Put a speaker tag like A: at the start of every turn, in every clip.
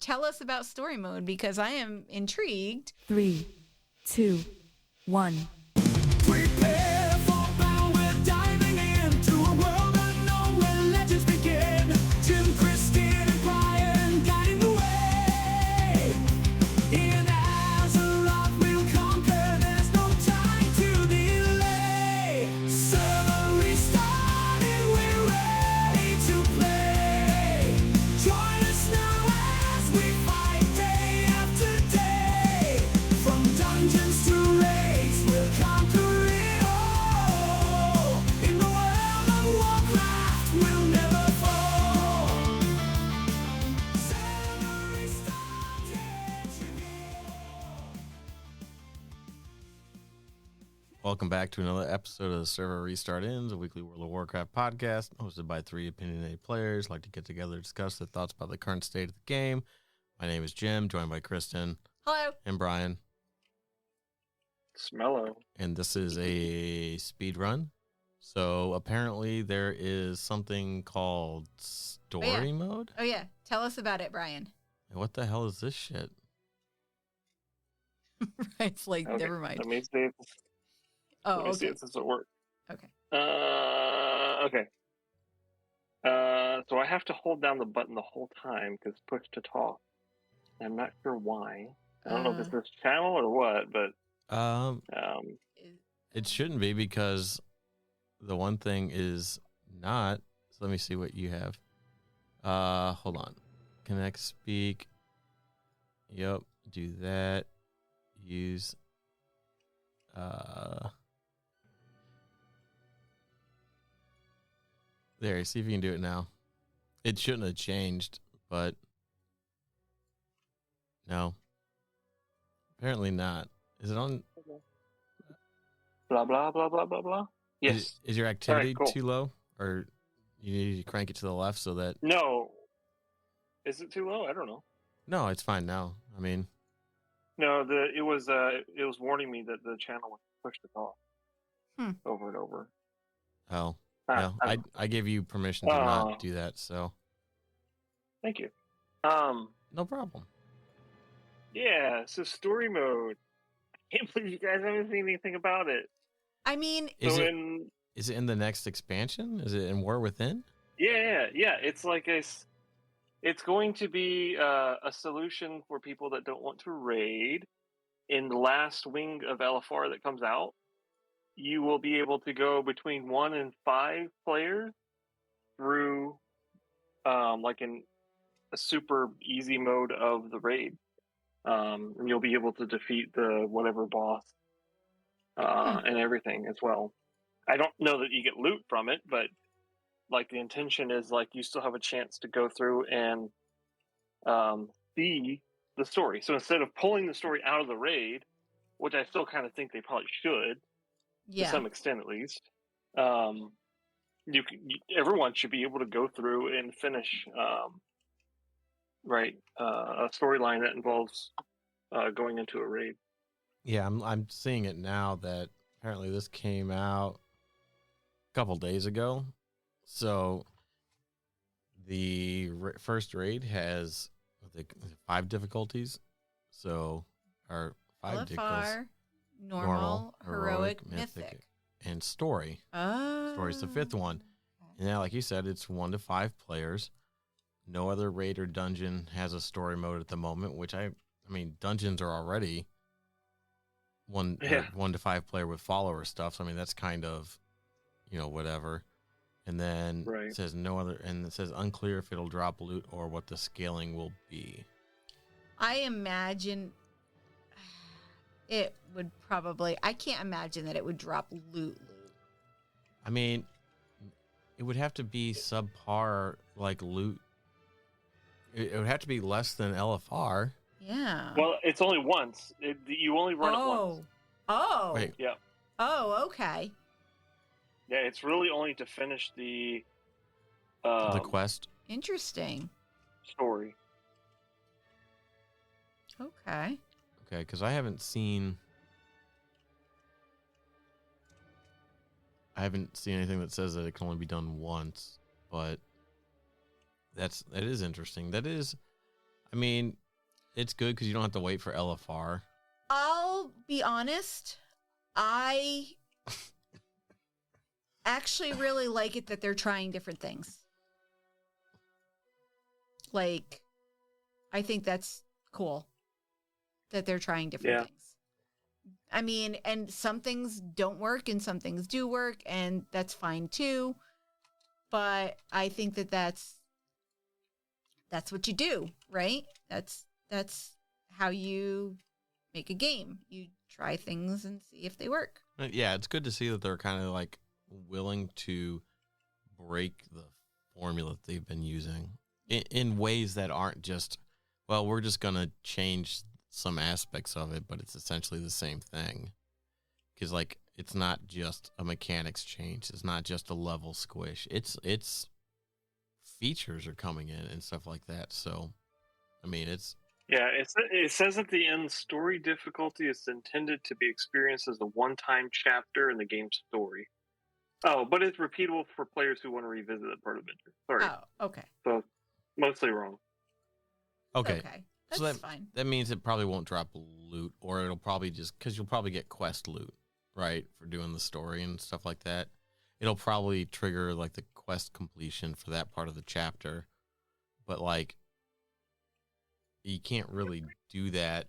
A: tell us about story mode because I am intrigued.
B: 3, 2, 1.
C: Prepare for battle, we're diving into a world unknown where legends begin. Jim, Christine, and Brian guiding the way. In Azeroth we'll conquer, there's no time to delay. Server restarted, we're ready to play. Join us now as we fight day after day. From dungeons to raids, we'll conquer it all. In the world of Warcraft, we'll never fall. Server restarted,
D: Welcome back to another episode of the Server Restart Ins, a weekly World of Warcraft podcast hosted by three opinionated players who like to get together to discuss their thoughts about the current state of the game. My name is Jim, joined by Kristen.
A: Hello.
D: And Brian.
E: Smello.
D: And this is a speed run. So apparently there is something called story mode.
A: Oh, yeah. Tell us about it, Brian.
D: And what the hell is this shit?
A: It's like,
E: Okay,
A: never mind.
E: Let me see if this,
A: Oh,
E: let me see
A: okay.
E: if this will work.
A: Okay.
E: Okay. So I have to hold down the button the whole time because push to talk. I'm not sure why. I don't know if it's this channel or what, but
D: It shouldn't be because the one thing is not. So let me see what you have. Hold on. Connect, speak. Yep. Do that. Use. There. See if you can do it now. It shouldn't have changed, but no. Apparently not. Is it on?
E: blah, blah, blah, blah, blah, blah. Yes.
D: Is your activity
E: cool.
D: too low, or you need to crank it to the left so that?
E: No. Is it too low? I don't know.
D: No, it's fine now. I mean,
E: No, it was warning me that the channel was pushed to talk over and over.
D: oh,
E: Ah,
D: well,
E: I don't know.
D: I gave you permission to not do that, so
E: Thank you.
D: no problem.
E: Yeah, so story mode. I can't believe you guys haven't seen anything about it.
A: I mean,
D: Is
E: So
D: it in the next expansion? Is it in War Within?
E: yeah. It's like it's going to be a solution for people that don't want to raid. In the last wing of LFR that comes out, you will be able to go between 1 and 5 players through like in a super easy mode of the raid. And you'll be able to defeat the whatever boss and everything as well. I don't know that you get loot from it, but like the intention is like you still have a chance to go through and see the story. So instead of pulling the story out of the raid, which I still kind of think they probably should, to some extent at least, everyone should be able to go through and finish a storyline that involves going into a raid.
D: Yeah, I'm seeing it now that apparently this came out a couple days ago. So the first raid has 5 difficulties. So our 5 difficulties:
A: LFR, normal, heroic, mythic.
D: and story.
A: Oh.
D: Story's the 5th one. And now, like you said, it's 1 to 5 players. No other raid or dungeon has a story mode at the moment, which I mean, dungeons are already 1 to 5 player with follower stuff. So I mean, that's kind of, whatever. And then it says no other, and it says unclear if it'll drop loot or what the scaling will be.
A: I imagine it would probably, I can't imagine that it would drop loot.
D: I mean, it would have to be subpar, like loot. It would have to be less than LFR.
A: Yeah.
E: Well, it's only once. You only run it once.
A: Oh.
D: Wait.
E: Yeah.
A: Oh, okay.
E: Yeah, it's really only to finish the
D: quest.
A: Interesting.
E: story.
A: Okay.
D: Okay, because I haven't seen anything that says that it can only be done once, but that is interesting. I mean, it's good because you don't have to wait for LFR.
A: I'll be honest. I actually really like it that they're trying different things. Like, I think that's cool that they're trying different things. I mean, and some things don't work and some things do work, and that's fine too. But I think that that's what you do, right? That's how you make a game. You try things and see if they work.
D: Yeah, it's good to see that they're kind of like willing to break the formula that they've been using in ways that aren't just, well, we're just going to change some aspects of it, but it's essentially the same thing. Because, like, it's not just a mechanics change. It's not just a level squish. It's features are coming in and stuff like that. So, I mean, it's...
E: Yeah, it says at the end, story difficulty is intended to be experienced as a one-time chapter in the game's story. Oh, but it's repeatable for players who want to revisit that part of it. Sorry.
A: Oh, okay.
E: So, mostly wrong.
D: Okay.
A: That's
D: so
A: fine.
D: That means it probably won't drop loot, or it'll probably just, because you'll probably get quest loot, right, for doing the story and stuff like that. It'll probably trigger, like, the quest completion for that part of the chapter. But, like, you can't really do that.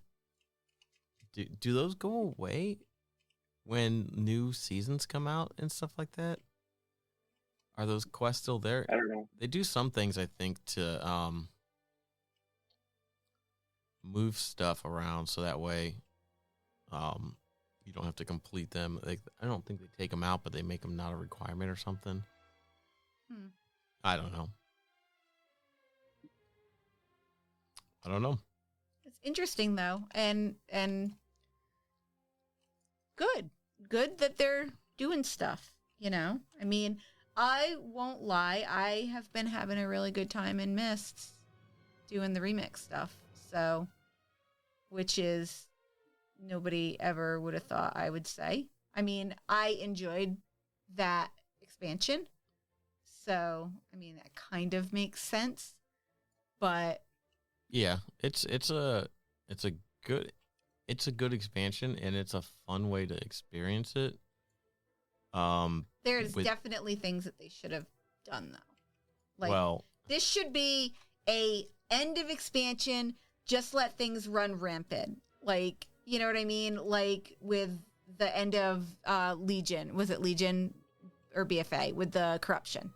D: Do those go away when new seasons come out and stuff like that? Are those quests still there?
E: I don't know.
D: They do some things, I think, to move stuff around so that way you don't have to complete them. I don't think they take them out, but they make them not a requirement or something. I don't know.
A: It's interesting though, and good that they're doing stuff. You know, I mean, I won't lie, I have been having a really good time in Mists doing the remix stuff. So, which is nobody ever would have thought I would say. I mean, I enjoyed that expansion. So, I mean, that kind of makes sense. But
D: yeah, it's a good expansion, and it's a fun way to experience it.
A: There's definitely things that they should have done though. Like, this should be a end of expansion, just let things run rampant. Like, you know what I mean? Like with the end of Legion. Was it Legion or BFA with the corruption?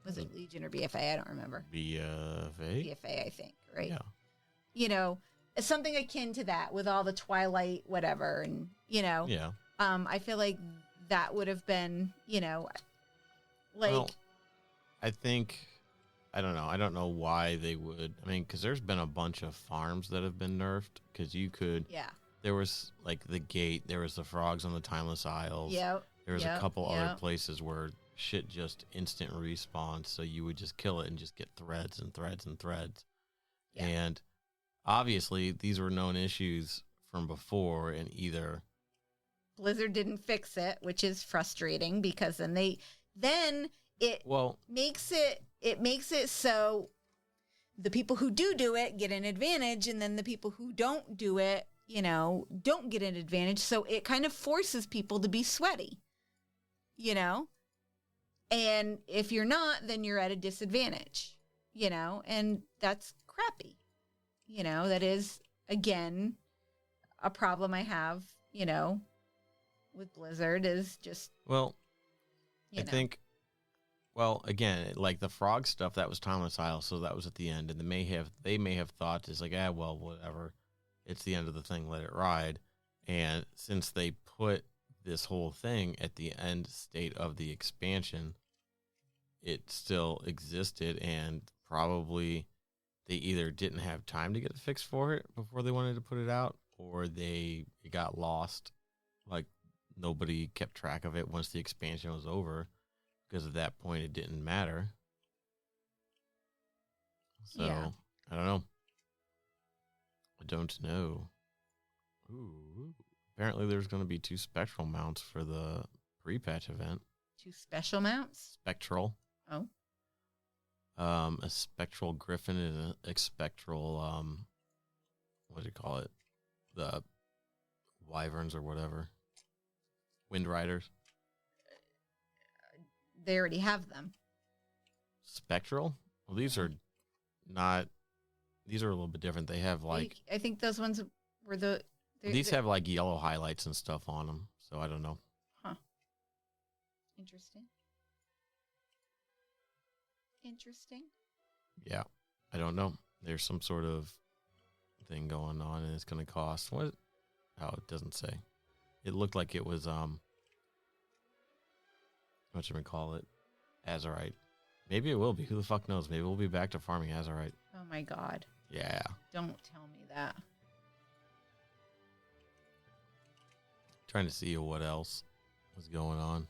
A: Was it Legion or BFA? I don't remember. BFA, I think, right?
D: Yeah.
A: You know, something akin to that with all the Twilight whatever, and you know.
D: Yeah.
A: I feel like that would have been, you know, like.
D: Well, I don't know. I don't know why they would. I mean, because there's been a bunch of farms that have been nerfed. Because you could.
A: Yeah.
D: There was like the gate. There was the frogs on the Timeless Isles.
A: Yep.
D: There was a couple other places where shit just instant respawns. So you would just kill it and just get threads and threads and threads. Yeah. And obviously, these were known issues from before, and either
A: Blizzard didn't fix it, which is frustrating because then it makes it so the people who do it get an advantage, and then the people who don't do it, you know, don't get an advantage. So it kind of forces people to be sweaty, you know? And if you're not, then you're at a disadvantage, you know? And that's crappy. You know, that is, again, a problem I have, you know, with Blizzard is just...
D: Well, I think... Well, again, like the frog stuff, that was Timeless Isle, so that was at the end, and they may have thought, it's like, well, whatever. It's the end of the thing, let it ride. And since they put this whole thing at the end state of the expansion, it still existed, and probably they either didn't have time to get a fix for it before they wanted to put it out, or it got lost. Like, nobody kept track of it once the expansion was over, because at that point it didn't matter. So, yeah. I don't know. I don't know. Ooh. Apparently there's going to be 2 spectral mounts for the pre-patch event.
A: 2 special mounts?
D: Spectral.
A: Oh.
D: A spectral griffin and a spectral what do you call it? The wyverns or whatever. Wind riders.
A: They already have them.
D: Spectral? Well, these are not. These are a little bit different. They have like.
A: I think those ones were
D: These have like yellow highlights and stuff on them. So I don't know.
A: Huh. Interesting. Interesting.
D: Yeah, I don't know. There's some sort of thing going on, and it's going to cost what? Oh, it doesn't say. It looked like it was what should we call it? Azurite. Maybe it will be. Who the fuck knows? Maybe we'll be back to farming Azurite.
A: Oh my god.
D: Yeah.
A: Don't tell me that.
D: Trying to see what else was going on.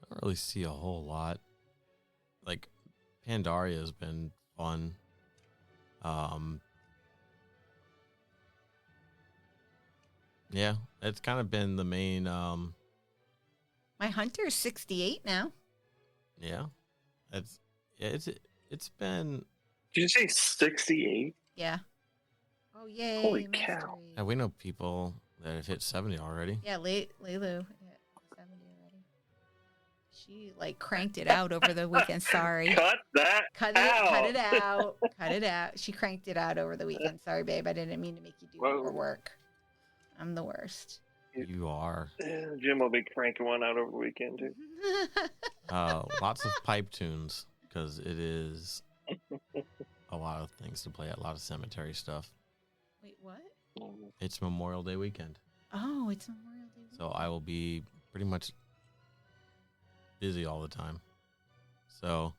D: I don't really see a whole lot. Like, Pandaria has been fun. Yeah, it's kind of been the main.
A: My hunter is 68 now.
D: Yeah, it's been.
E: Did you say 68?
A: Yeah. Oh yay!
E: Holy
A: mastery.
E: cow.
D: Yeah, we know people that have hit 70 already.
A: Yeah, Lulu hit 70 already. She like cranked it out over the weekend. Sorry.
E: Cut that
A: Cut it out. Cut it out. She cranked it out over the weekend. Sorry, babe. I didn't mean to make you do more work. I'm the worst.
D: You are.
E: Jim will be cranking one out over the weekend, too.
D: Lots of pipe tunes because it is a lot of things to play at. A lot of cemetery stuff.
A: Wait, what?
D: It's Memorial Day weekend.
A: Oh, it's Memorial Day weekend.
D: So I will be pretty much busy all the time. So,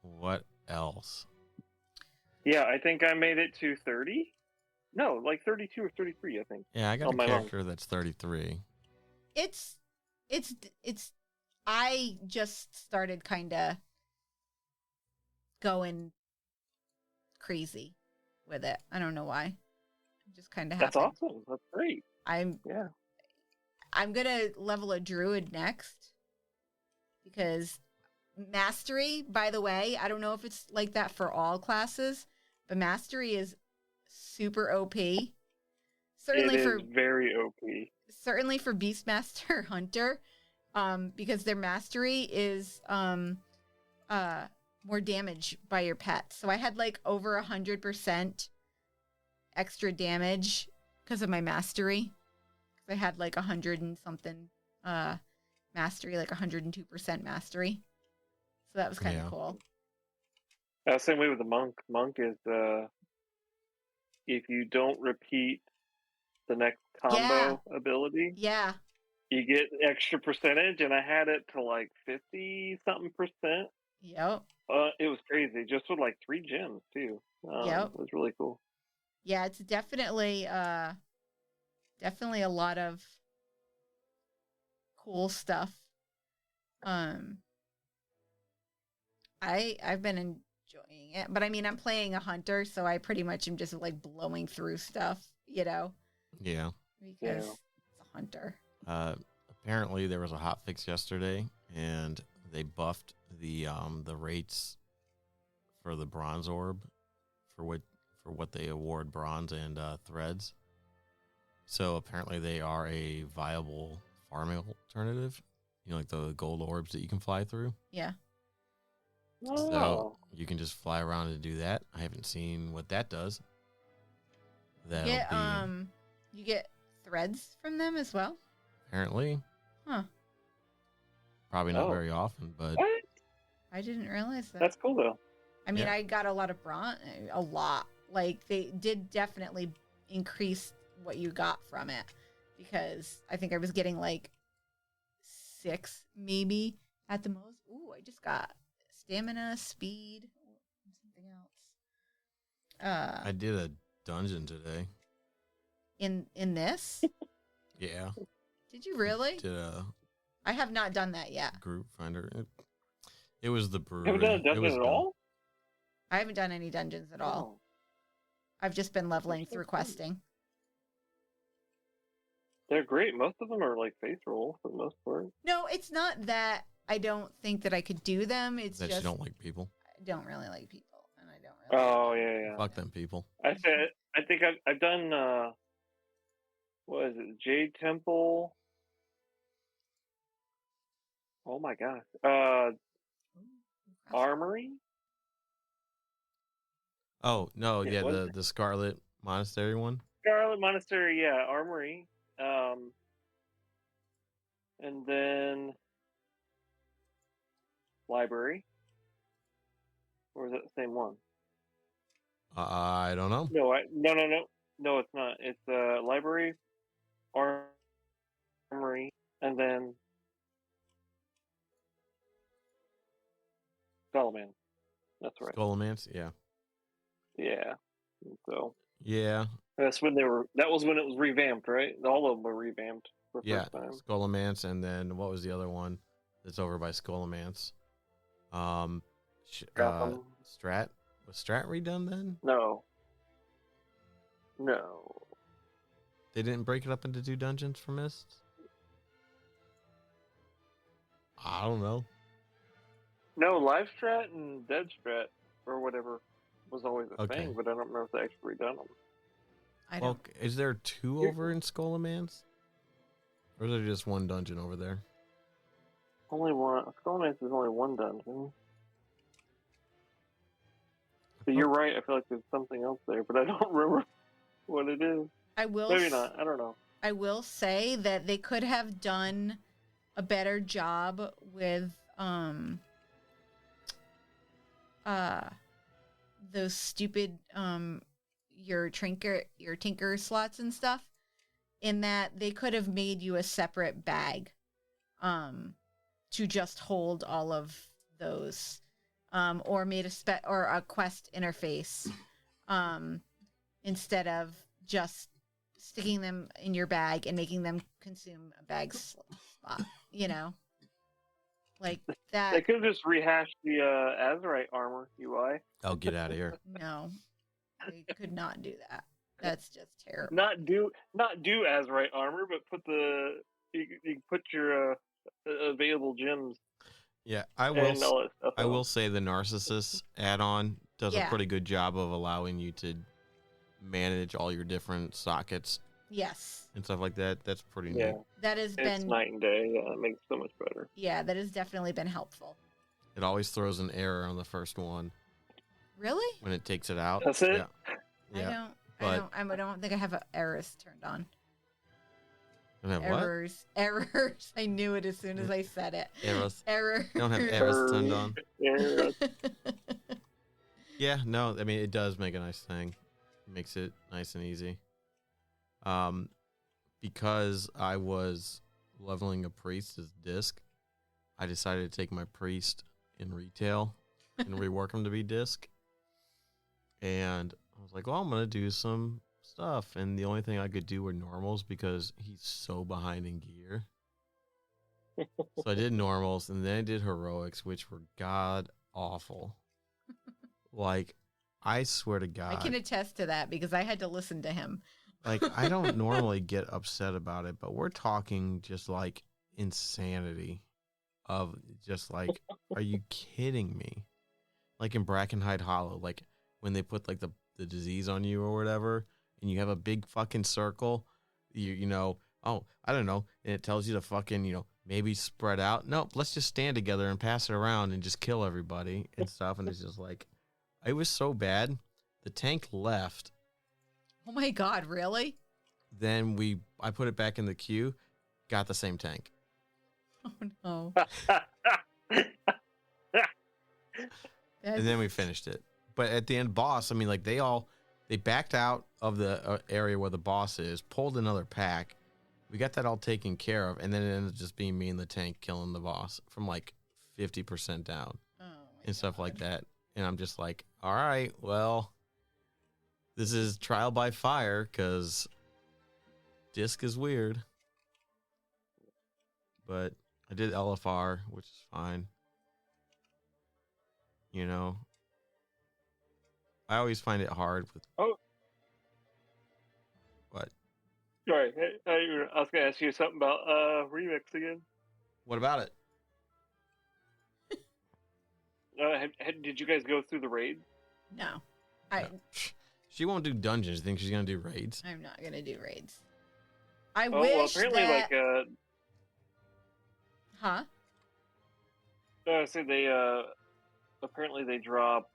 D: what else?
E: Yeah, I think I made it to 30. No, like 32 or 33, I think.
D: Yeah, I got a character that's 33.
A: It's I just started kind of going crazy with it. I don't know why. It just kind of happened.
E: That's awesome. That's great.
A: I'm gonna level a druid next because mastery, by the way, I don't know if it's like that for all classes, but mastery is super OP. Certainly
E: it is very OP.
A: Certainly for Beastmaster Hunter, because their mastery is more damage by your pet. So I had like over 100% extra damage because of my mastery. I had like 100 and something mastery, like 102% mastery. So that was kind of cool.
E: Same way with the monk. Monk is if you don't repeat the next combo ability, you get extra percentage, and I had it to like 50-something%.
A: Yep.
E: It was crazy, just with like 3 gems too. It was really cool.
A: Yeah, it's definitely a lot of cool stuff. I've been enjoying it, but I mean, I'm playing a hunter, so I pretty much am just like blowing through stuff, you know?
D: Yeah.
A: Because it's a hunter.
D: Apparently there was a hotfix yesterday, and they buffed the rates for the bronze orb for what they award bronze and threads. So apparently they are a viable farming alternative. You know, like the gold orbs that you can fly through.
A: Yeah.
D: So you can just fly around and do that. I haven't seen what that does.
A: You get threads from them as well?
D: Apparently.
A: Huh.
D: Probably not very often, but
E: What?
A: I didn't realize that.
E: That's cool though.
A: I mean, I got a lot of bronze, a lot. Like they did definitely increase what you got from it, because I think I was getting like 6 maybe at the most. Ooh, I just got stamina, speed, something else.
D: I did a dungeon today.
A: In this?
D: Yeah.
A: Did you really?
D: Did a
A: I have not done that yet.
D: group finder. It was the brewery.
E: Haven't done a dungeon at all?
A: I haven't done any dungeons at all.
E: Oh.
A: I've just been leveling through questing.
E: They're great. Most of them are like face roll for the most part.
A: No, it's not that I don't think that I could do them. It's
D: That
A: just
D: you don't like people.
A: I don't really like people, and I don't really.
E: Oh yeah.
D: Fuck them people.
E: I think I've done what is it? Jade Temple. Oh my gosh. Armory.
D: Oh no,
E: Yeah,
D: yeah,
E: what
D: the Scarlet Monastery one.
E: Scarlet Monastery, yeah, Armory. And then Library. Or is that the same one?
D: I don't know.
E: No, no, it's not. It's Library, Armory, and then Skullman. That's right.
D: Skullomance, yeah.
E: Yeah. So
D: Yeah.
E: that's when that was when it was revamped, right? All of them were revamped for the
D: Yeah.
E: first time.
D: Skullomance, and then what was the other one that's over by Skullomance?
E: Gotham.
D: Strat. Was Strat redone then?
E: No.
D: They didn't break it up into 2 dungeons for Mists? I don't know.
E: No, Live Strat and Dead Strat or whatever was always a
D: Okay.
E: thing, but I don't remember if they actually redone them.
A: I
D: Well,
A: don't.
D: is there 2 over in Skullomance? Or is there just 1 dungeon over there?
E: Only one. Skullman's is only one dungeon. But you're right. I feel like there's something else there, but I don't remember what it is.
A: I will.
E: Maybe not. I don't know.
A: I will say that they could have done a better job with those stupid your tinker slots and stuff, in that they could have made you a separate bag to just hold all of those, or made or a quest interface instead of just sticking them in your bag and making them consume a bag spot, like that.
E: They could have just rehashed the Azurite armor UI.
D: Oh, get out of here.
A: No, they could not do that. That's just terrible.
E: Not do Azurite armor, but put you put your available gems.
D: Yeah, I
E: and
D: will.
E: all that stuff.
D: I will say the Narcissus add-on does a
A: Yeah.
D: pretty good job of allowing you to manage all your different sockets
A: Yes,
D: and stuff like that. That's pretty
E: Yeah,
D: neat.
A: that has
E: it's
A: been.
E: night and day. Yeah, it makes it so much better.
A: Yeah, that has definitely been helpful.
D: It always throws an error on the first one
A: Really?
D: when it takes it out.
E: That's it?
D: Yeah. Yeah.
A: I don't think I have errors turned on.
D: And then what?
A: Errors. I knew it as soon as I said it.
D: Errors.
A: Errors.
D: You don't have errors turned on.
E: Yeah,
D: Yeah, no, I mean it does make a nice thing. It makes it nice and easy. Because I was leveling a priest as disc, I decided to take my priest in retail and rework him to be disc. And I was like, well, I'm gonna do some stuff, and the only thing I could do were normals because he's so behind in gear. So I did normals, and then I did heroics, which were god awful. Like, I swear to God,
A: I can attest to that because I had to listen to him.
D: like, I don't normally get upset about it, but we're talking just like insanity of just like, are you kidding me? Like in Brackenhide Hollow, like when they put like the disease on you or whatever, and you have a big fucking circle, you know, oh, I don't know, and it tells you to fucking, maybe spread out. No, let's just stand together and pass it around and just kill everybody and stuff. And it's just like, it was so bad. The tank left.
A: Oh my God, really?
D: Then I put it back in the queue, got the same tank.
A: Oh no.
D: And then we finished it. But at the end, boss, I mean, like they backed out of the area where the boss is, pulled another pack. We got that all taken care of, and then it ended up just being me and the tank killing the boss from like 50% down and stuff like that. And I'm just like, all right, well, this is trial by fire because disc is weird. But I did LFR, which is fine. I always find it hard with.
E: Oh.
D: What?
E: Sorry, I was gonna ask you something about remix again.
D: What about it?
E: Did you guys go through the raid?
A: No.
D: No. She won't do dungeons. You think she's gonna do raids?
A: I'm not gonna do raids. I
E: Oh,
A: wish
E: well, apparently,
A: that.
E: like,
A: Huh?
E: so they apparently they drop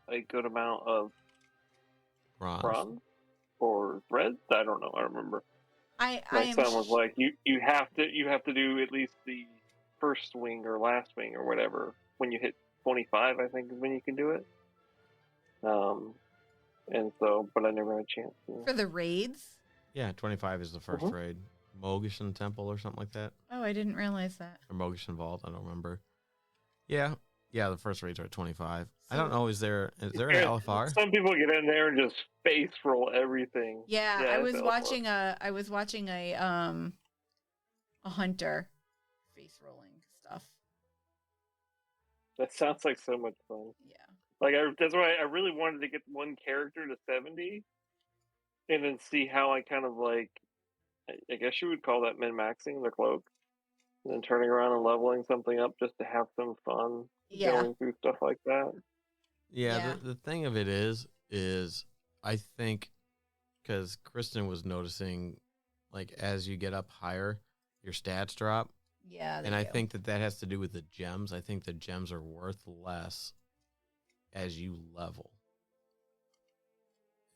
E: a good amount of bronze or threads. I don't know. I don't remember.
A: I
E: My
A: am.
E: son was like, you have to do at least the first wing or last wing or whatever. When you hit 25, I think is when you can do it. And so, but I never had a chance to.
A: For the raids?
D: Yeah, 25 is the 1st raid. Mogishan Temple or something like that.
A: Oh, I didn't realize that.
D: Or Mogishan Vault, I don't remember. Yeah, the first raids are at 25. I don't know, is there an LFR?
E: Some people get in there and just face roll everything.
A: Yeah,
E: Yeah,
A: I
E: it's
A: was
E: LFR.
A: watching a hunter face rolling stuff.
E: That sounds like so much fun.
A: Yeah.
E: Like that's why I really wanted to get one character to 70, and then see how I kind of like, I guess you would call that min-maxing the cloak, and then turning around and leveling something up just to have some fun going through stuff like that.
D: Yeah. The thing of it is I think because Kristen was noticing, like as you get up higher, your stats drop.
A: Yeah,
D: and I think that has to do with the gems. I think the gems are worth less as you level.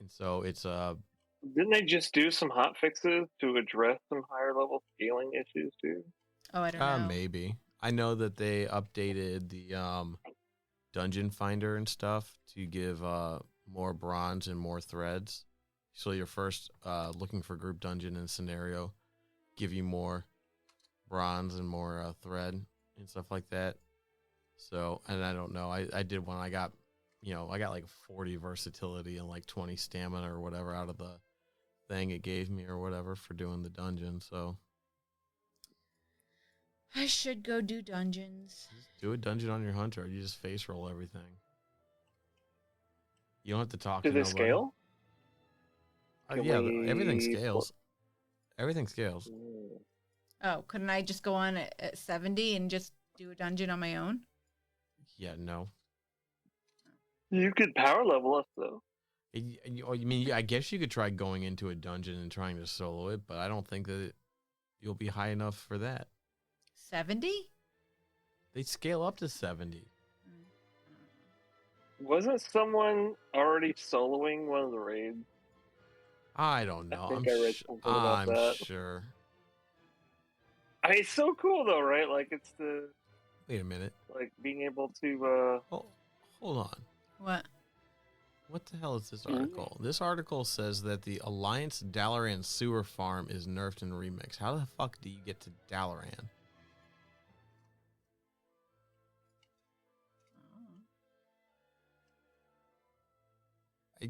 D: And so it's
E: Didn't they just do some hot fixes to address some higher level scaling issues too?
A: Oh, I don't know.
D: Maybe. I know that they updated the dungeon finder and stuff to give more bronze and more threads. So your first looking for group dungeon and scenario give you more bronze and more thread and stuff like that. So, and I don't know. I did one. I got like 40 versatility and like 20 stamina or whatever out of the thing it gave me or whatever for doing the dungeon. So
A: I should go do dungeons.
D: just do a dungeon on your hunter. You just face roll everything. You don't have to talk
E: Do
D: to
E: they
D: nobody.
E: scale?
D: Everything scales. Everything scales.
A: Oh, couldn't I just go on at 70 and just do a dungeon on my own?
D: Yeah, no.
E: You could power level us though.
D: I guess you could try going into a dungeon and trying to solo it, but I don't think that you'll be high enough for that.
A: 70?
D: They scale up to 70.
E: Wasn't someone already soloing one of the raids?
D: I don't know.
E: I think I read something about that.
D: Sure.
E: I mean, it's so cool though, right? Like it's the
D: Wait a minute.
E: like being able to
D: Hold on.
A: What?
D: What the hell is this article? This article says that the Alliance Dalaran sewer farm is nerfed in Remix. How the fuck do you get to Dalaran?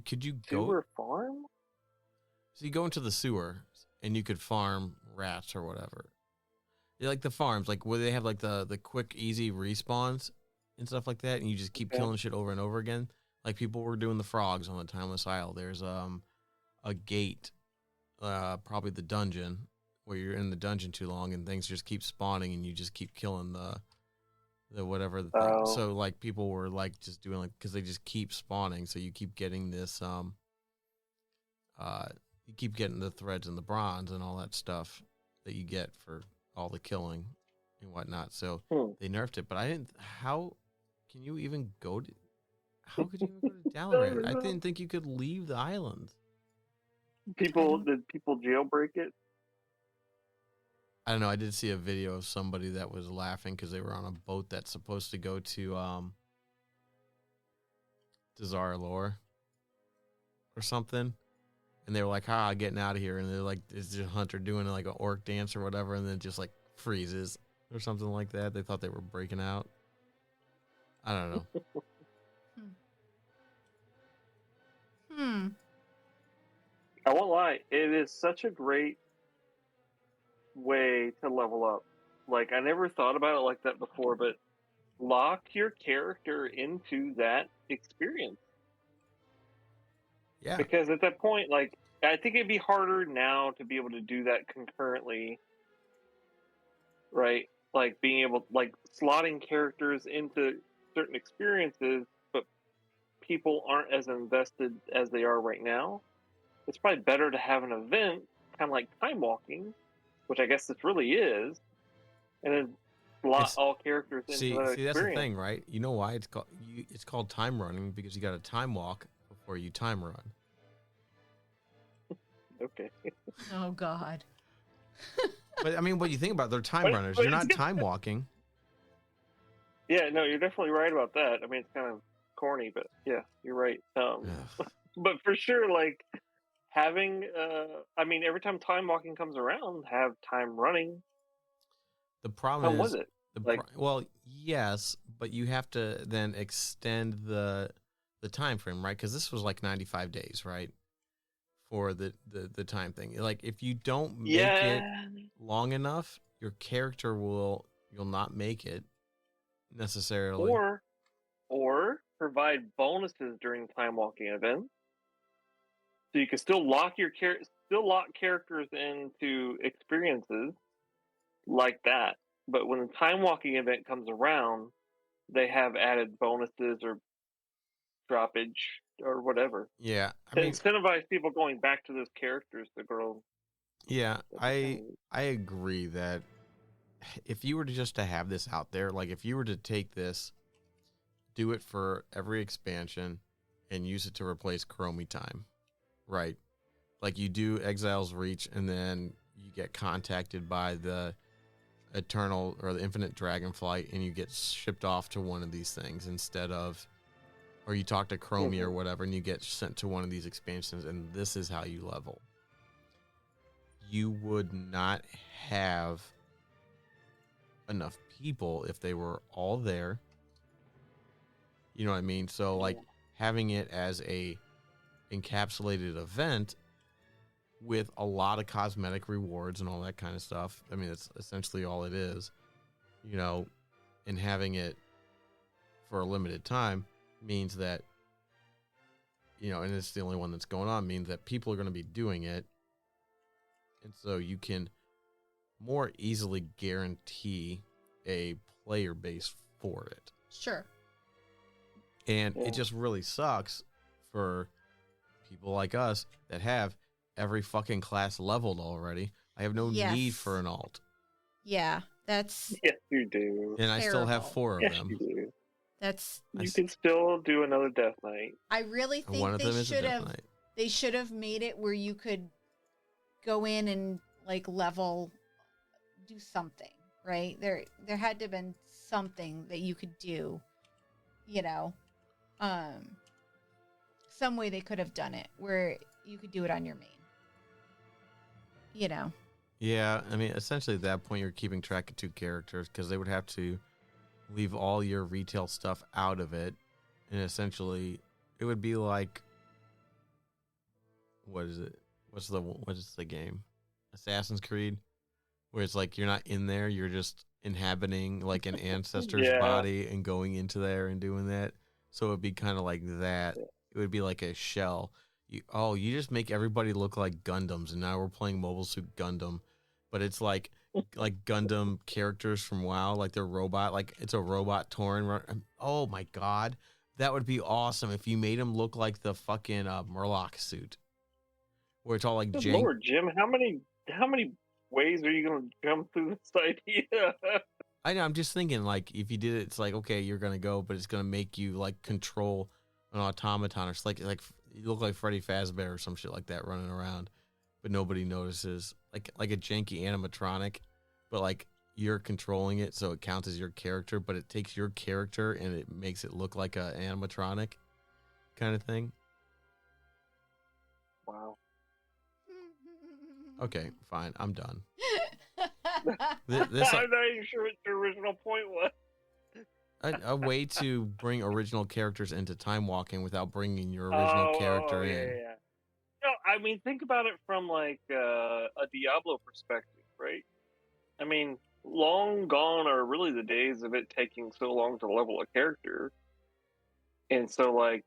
D: Could you go?
E: sewer farm?
D: So you go into the sewer and you could farm rats or whatever. Yeah, like the farms, like where they have like the quick, easy respawns and stuff like that, and you just keep killing shit over and over again. Like people were doing the frogs on the Timeless Isle. There's a gate, probably the dungeon, where you're in the dungeon too long and things just keep spawning and you just keep killing the whatever the thing. So like people were like just doing like because they just keep spawning, so you keep getting this you keep getting the threads and the bronze and all that stuff that you get for all the killing and whatnot. So they nerfed it, but I didn't. How can you even go to? How could you even go to Dalaran? I didn't think you could leave the island.
E: Did people jailbreak it?
D: I don't know. I did see a video of somebody that was laughing because they were on a boat that's supposed to go to Zarlor or something, and they were like, getting out of here, and they're like, is this hunter doing like an orc dance or whatever, and then just like freezes or something like that. They thought they were breaking out. I don't know.
E: I won't lie, it is such a great way to level up. Like, I never thought about it like that before, but lock your character into that experience.
D: Yeah.
E: Because at that point, like, I think it'd be harder now to be able to do that concurrently, right? Like being able, like slotting characters into certain experiences, but people aren't as invested as they are right now. It's probably better to have an event, kind of like time walking, which I guess this really is, and then slot
D: It's-
E: all characters into
D: See,
E: that
D: that's the
E: experience.
D: thing, right? You know why it's called time running, because you got to time walk before you time run.
E: Okay.
A: Oh God.
D: But I mean, what you think about, they're time
E: But-
D: runners.
E: but
D: You're
E: it's
D: not
E: good-
D: time walking.
E: Yeah, no, you're definitely right about that. I mean, it's kind of corny, but yeah, you're right.
D: Ugh.
E: But for sure, like having, I mean, every time time walking comes around, have time running.
D: The problem
E: How was
D: is,
E: it? Like-
D: well, yes, but you have to then extend the time frame, right? Because this was like 95 days, right? For the time thing. Like, if you don't make it long enough, your character you'll not make it necessarily.
E: Or provide bonuses during time walking events, so you can still lock characters into experiences like that. But when the time walking event comes around, they have added bonuses or droppage or whatever
D: Yeah, I
E: to
D: mean,
E: incentivize people going back to those characters to grow.
D: yeah, I agree that if you were to just to have this out there, like if you were to take this, do it for every expansion, and use it to replace Chromie time, right? Like you do Exile's Reach, and then you get contacted by the Eternal or the Infinite Dragonflight, and you get shipped off to one of these things instead of, or you talk to Chromie or whatever, and you get sent to one of these expansions, and this is how you level. You would not have enough people if they were all there. You know what I mean? So like having it as a encapsulated event with a lot of cosmetic rewards and all that kind of stuff. I mean, that's essentially all it is, you know, and having it for a limited time means that, you know, and it's the only one that's going on, means that people are going to be doing it. And so you can more easily guarantee a player base for it.
A: Sure.
D: And it just really sucks for people like us that have every fucking class leveled already. I have no need for an alt.
A: Yeah, that's
E: Yes, you do.
D: And I still have
A: terrible.
D: 4 of
E: Yes,
D: them.
E: you do.
A: that's.
E: You can still do another Death Knight.
A: I really
D: And one
A: think
D: of them
A: they
D: is a
A: should
D: Death
A: have.
D: Knight.
A: They should have made it where you could go in and like level, do something, right? There had to have been something that you could do, you know, some way they could have done it where you could do it on your main, you know.
D: Yeah, I mean, essentially at that point, you're keeping track of 2 characters because they would have to leave all your retail stuff out of it. And essentially, it would be like, what is it? What is the game? Assassin's Creed, where it's like you're not in there, you're just inhabiting like an ancestor's body and going into there and doing that. So it'd be kind of like that. It would be like a shell. You just make everybody look like Gundams, and now we're playing Mobile Suit Gundam, but it's like Gundam characters from WoW, like they're robot, like it's a robot Tauren. Oh my god, that would be awesome if you made him look like the fucking Murloc suit, where it's all like
E: Good
D: jank.
E: Lord, Jim, how many ways are you going to jump through this idea?
D: I know. I'm just thinking, like, if you did it, it's like, okay, you're gonna go, but it's gonna make you like control an automaton, or it's like you look like Freddy Fazbear or some shit like that running around, but nobody notices. Like a janky animatronic, but like you're controlling it, so it counts as your character, but it takes your character and it makes it look like an animatronic kind of thing.
E: Wow.
D: Okay, fine, I'm done.
E: I'm not even sure what the original point was.
D: A way to bring original characters into time walking without bringing your original character in.
E: Yeah. No, I mean, think about it from like a Diablo perspective, right? I mean, long gone are really the days of it taking so long to level a character. And so, like,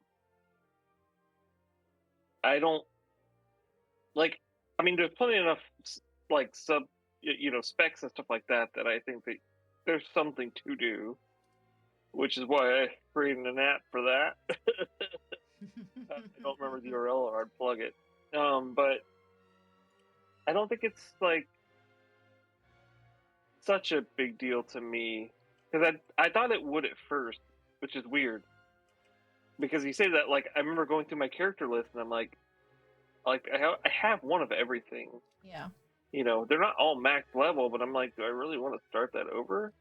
E: I don't like, I mean, there's plenty enough like specs and stuff like that I think that there's something to do, which is why I created an app for that. I don't remember the URL or I'd plug it. But I don't think it's like such a big deal to me, because I thought it would at first, which is weird. Because you say that, like, I remember going through my character list and I'm like I have one of everything.
A: Yeah.
E: They're not all max level, but I'm like, do I really want to start that over?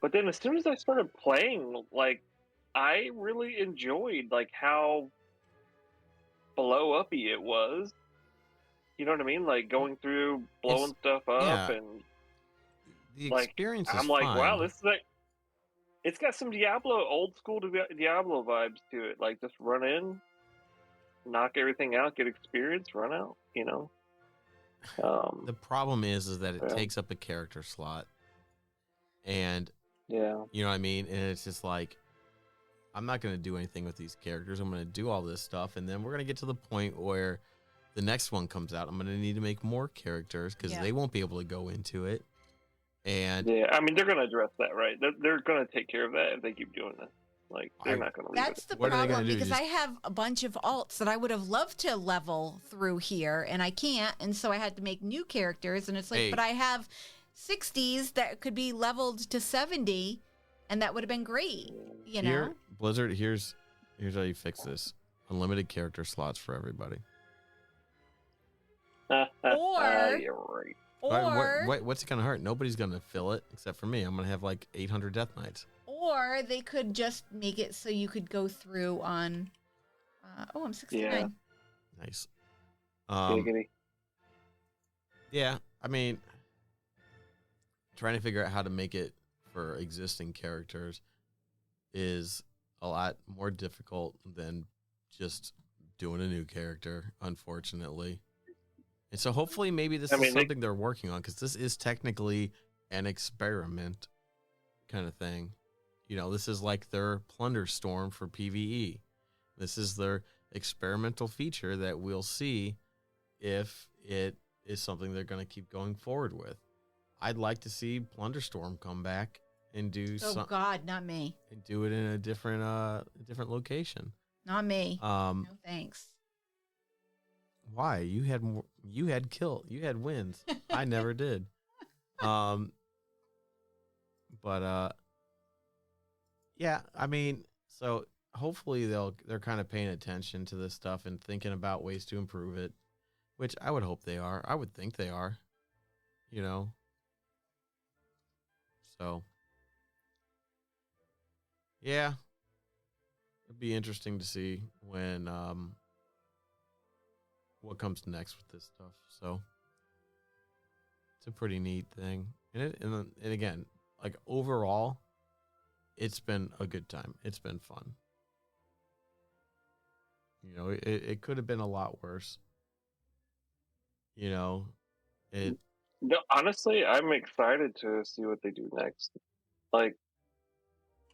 E: But then as soon as I started playing, like, I really enjoyed like how blow uppy it was. You know what I mean? Like going through, blowing stuff up, and
D: the
E: like
D: experience
E: I'm
D: is
E: like,
D: fine.
E: wow, this is like, it's got some old school Diablo vibes to it. Like just run in, knock everything out, get experience, run out.
D: The problem is that it takes up a character slot, and you know what I mean. And it's just like, I'm not going to do anything with these characters. I'm going to do all this stuff, and then we're going to get to the point where the next one comes out. I'm going to need to make more characters because they won't be able to go into it. And
E: I mean, they're going to address that, right? They're going to take care of that if they keep doing this. Like, they're not going to leave
A: That's
E: it.
A: the
D: What are they
A: problem,
D: gonna do,
A: because
D: just-
A: I have a bunch of alts that I would have loved to level through here, and I can't, and so I had to make new characters, and it's like,
D: Hey.
A: but I have 60s that could be leveled to 70, and that would have been great, you know?
D: Here, Blizzard, here's how you fix this: unlimited character slots for everybody.
A: Or-
E: you're right.
A: Or,
D: What's it gonna hurt? Nobody's gonna fill it except for me. I'm gonna have like 800 Death Knights.
A: or they could just make it so you could go through on, I'm 69.
D: Nice.
E: Giggity.
D: Yeah, I mean, trying to figure out how to make it for existing characters is a lot more difficult than just doing a new character, unfortunately. And so hopefully maybe this is something they're working on, because this is technically an experiment kind of thing. This is like their Plunder Storm for PvE. This is their experimental feature that we'll see if it is something they're going to keep going forward with. I'd like to see Plunder Storm come back and do
A: Oh God, not me.
D: and do it in a different location.
A: Not me. No thanks.
D: Why? You had wins. I never did. But yeah, I mean, so hopefully they're kind of paying attention to this stuff and thinking about ways to improve it, which I would hope they are. I would think they are. So yeah, it'd be interesting to see when what comes next with this stuff. So it's a pretty neat thing, and again, like overall, it's been a good time. It's been fun. It could have been a lot worse.
E: No, honestly, I'm excited to see what they do next. Like,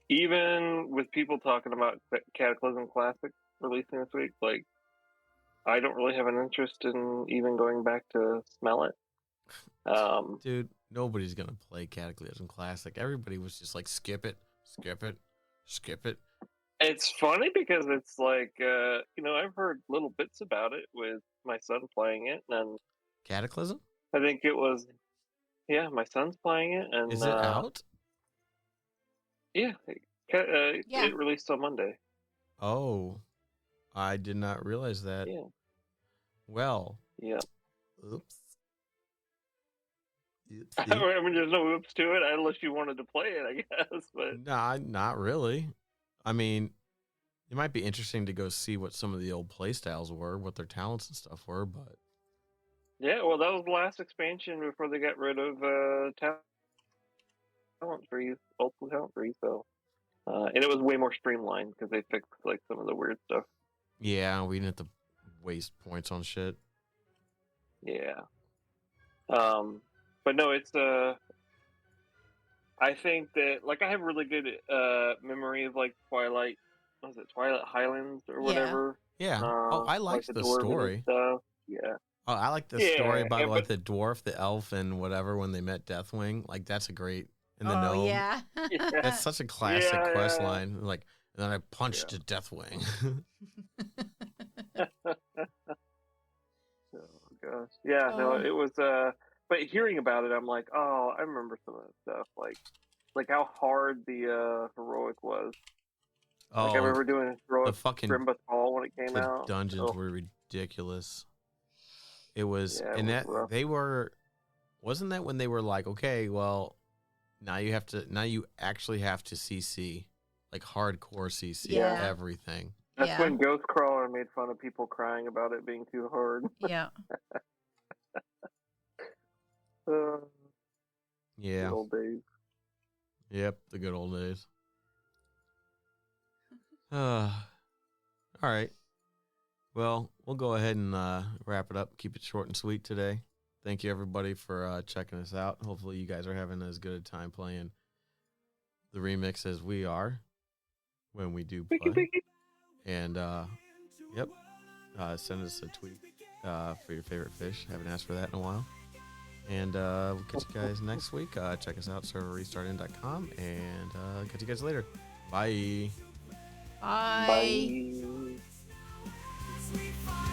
E: even with people talking about Cataclysm Classic releasing this week, like, I don't really have an interest in even going back to smell it.
D: Dude, nobody's gonna play Cataclysm Classic. Everybody was just like, skip it, skip it, skip it.
E: It's funny because it's like, I've heard little bits about it with my son playing it, and
D: Cataclysm?
E: I think it was, my son's playing it, and
D: Is it out?
E: Yeah, it released on Monday.
D: Oh, I did not realize that.
E: Yeah.
D: Well.
E: Yeah.
D: Oops.
E: I mean, there's no oops to it unless you wanted to play it, I guess. But
D: nah, not really. I mean, it might be interesting to go see what some of the old playstyles were, what their talents and stuff were, but
E: yeah, well, that was the last expansion before they got rid of talent freeze, multiple talent freeze. So, and it was way more streamlined because they fixed like some of the weird stuff.
D: yeah, we didn't have to waste points on shit.
E: Yeah. But no, it's I think that, like, I have really good memory of like Twilight Highlands or whatever.
D: Yeah. I liked
E: like
D: the
E: dwarven
D: story.
E: stuff. Yeah.
D: Oh, I like the story about like the dwarf, the elf, and whatever when they met Deathwing. Like that's a great and the gnome.
A: Yeah.
D: That's such a classic quest line. Like, and then I punched a Deathwing.
E: Oh gosh, yeah, no, it was. But hearing about it, I'm like, oh, I remember some of that stuff, like how hard the heroic was.
D: Oh,
E: Like I remember doing heroic
D: the fucking
E: Grimba's Hall when it came out.
D: The dungeons were ridiculous. It was,
E: Yeah,
D: and
E: was rough.
D: they were. Wasn't that when they were like, okay, well, now you actually have to CC, like hardcore CC everything.
E: That's when Ghost Crawler made fun of people crying about it being too hard.
A: Yeah.
D: Yeah.
E: The old days.
D: Yep, the good old days. All right. Well, we'll go ahead and wrap it up. Keep it short and sweet today. Thank you, everybody, for checking us out. Hopefully you guys are having as good a time playing the remix as we are when we do play. And, yep, send us a tweet for your favorite fish. Haven't asked for that in a while. And we'll catch you guys next week. Check us out, serverrestartin.com, and catch you guys later. Bye.
A: Bye.
E: Bye.